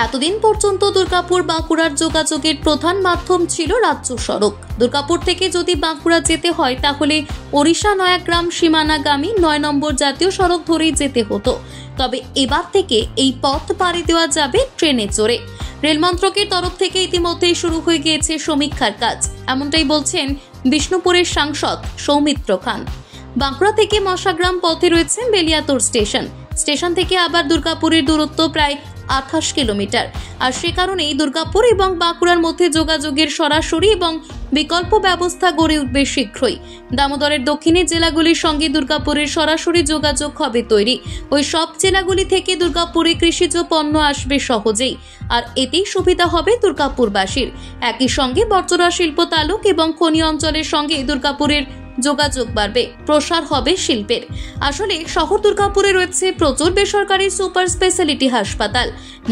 এতদিন পর্যন্ত দুর্গাপুর বাঁকুড়ার যোগাযোগের প্রধান মাধ্যম ছিল রাজ্য সড়ক। দুর্গাপুর থেকে যদি বাঁকুড়া যেতে হয় তাহলে ওড়িশা নয়াগ্রাম সীমানাগামী ৯ নম্বর জাতীয় সড়ক ধরেই যেতে হতো। তবে এবার থেকে এই পথ পাড়ি দেওয়া যাবে ট্রেনে চড়ে। রেল মন্ত্রকের তরফ থেকে ইতিমধ্যেই শুরু হয়ে গিয়েছে সমীক্ষার কাজ, এমনটাই বলছেন বিষ্ণুপুরের সাংসদ সৌমিত্র খান। বাঁকুড়া থেকে মশাগ্রাম পথে রয়েছে বেলিয়াতোড় স্টেশন থেকে আবার দুর্গাপুরের দূরত্ব প্রায় 28 কিলোমিটার। আর সে কারণেই দুর্গাপুর এবং বাঁকুড়ার মধ্যে যোগাযোগের সরাসরি এবং বিকল্প ব্যবস্থা গড়ে উঠবে শীঘ্রই। দামোদরের দক্ষিণের জেলাগুলির সঙ্গে দুর্গাপুরের সরাসরি যোগাযোগ হবে তৈরি। ওই সব জেলাগুলি থেকে দুর্গাপুরে কৃষিজ পণ্য আসবে সহজেই, আর এতেই সুবিধা হবে দুর্গাপুরবাসীর। একই সঙ্গে বর্জরা শিল্প তালুক এবং খনি অঞ্চলের সঙ্গে দুর্গাপুরের যোগাযোগ বাড়বে, প্রসার হবে শিল্পের। আসলে শহর দুর্গাপুরে রয়েছে প্রচুর বেসরকারি সুপার স্পেশালিটি হাসপাতাল,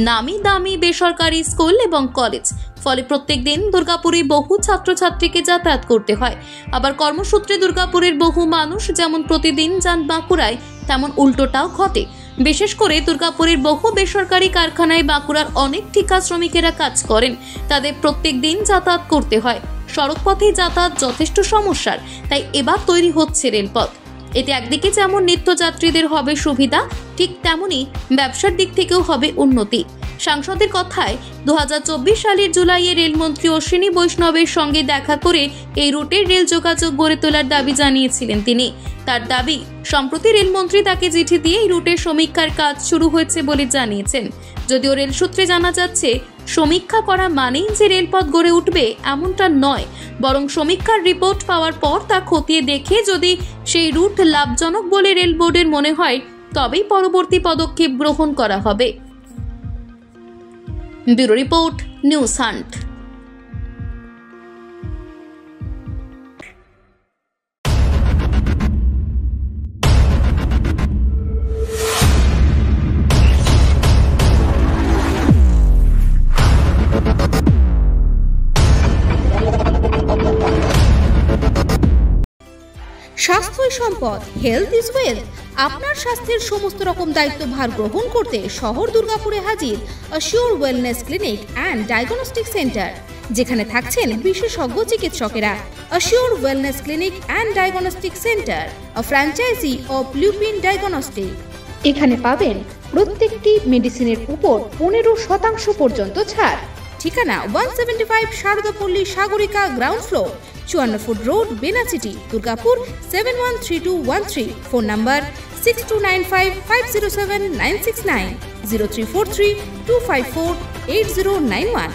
নামি দামি বেসরকারি স্কুল এবং কলেজ। ফলে প্রত্যেক দিন দুর্গাপুরে বহু ছাত্রছাত্রীকে যাতায়াত করতে হয়। আবার কর্মসূত্রে দুর্গাপুরের বহু মানুষ যেমন প্রতিদিন যান বাঁকুড়ায়, তেমন উল্টোটাও ঘটে। বিশেষ করে দুর্গাপুরের বহু বেসরকারি কারখানায় বাঁকুড়ার অনেক ঠিকা শ্রমিকেরা কাজ করেন, তাদের প্রত্যেক দিন যাতায়াত করতে হয়। সড়ক পথে যাতায়াত যথেষ্ট সমস্যার, তাই এবার তৈরি হচ্ছে রেলপথ। এতে একদিকে যেমন নিত্যযাত্রীদের হবে সুবিধা, ঠিক তেমনি ব্যবসার দিক থেকেও হবে উন্নতি। সাংসদের কথায় 2024 সালের জুলাইয়ে রেলমন্ত্রী অশ্বিনী বৈষ্ণবের সঙ্গে দেখা করে এই রুটের রেল যোগাযোগ গড়ে তোলার দাবি জানিয়েছিলেন তিনি। তার দাবি, সম্প্রতি রেলমন্ত্রী তাকে চিঠি দিয়ে এই রুটের সমীক্ষার কাজ শুরু হয়েছে বলে জানিয়েছেন। যদিও রেল সূত্রে জানা যাচ্ছে, সমীক্ষা করা মানেই যে রেলপথ গড়ে উঠবে এমনটা নয়, বরং সমীক্ষার রিপোর্ট পাওয়ার পর তা খতিয়ে দেখে যদি সেই রুট লাভজনক বলে রেল বোর্ডের মনে হয়, তবেই পরবর্তী পদক্ষেপ গ্রহণ করা হবে। Bureau report, news hunt. স্বাস্থ্যই সম্পদ, হেলথ ইজ ওয়েলথ। আপনার স্বাস্থ্যের সমস্ত রকম দায়িত্বভার গ্রহণ করতে শহর দুর্গাপুরে হাজির assure wellness clinic and diagnostic centre, যেখানে থাকছেন বিশেষজ্ঞ চিকিৎসকেরা। Assure wellness clinic and diagnostic centre, a franchise of Lupin diagnostic. এখানে পাবেন প্রত্যেকটি মেডিসিনের উপর 15% পর্যন্ত ছাড়। ঠিকানা 175 Saradapalli Sagarika, ground floor, 54 foot road, Benachity, Durgapur 713213। Phone number 6295507969, 034325480991।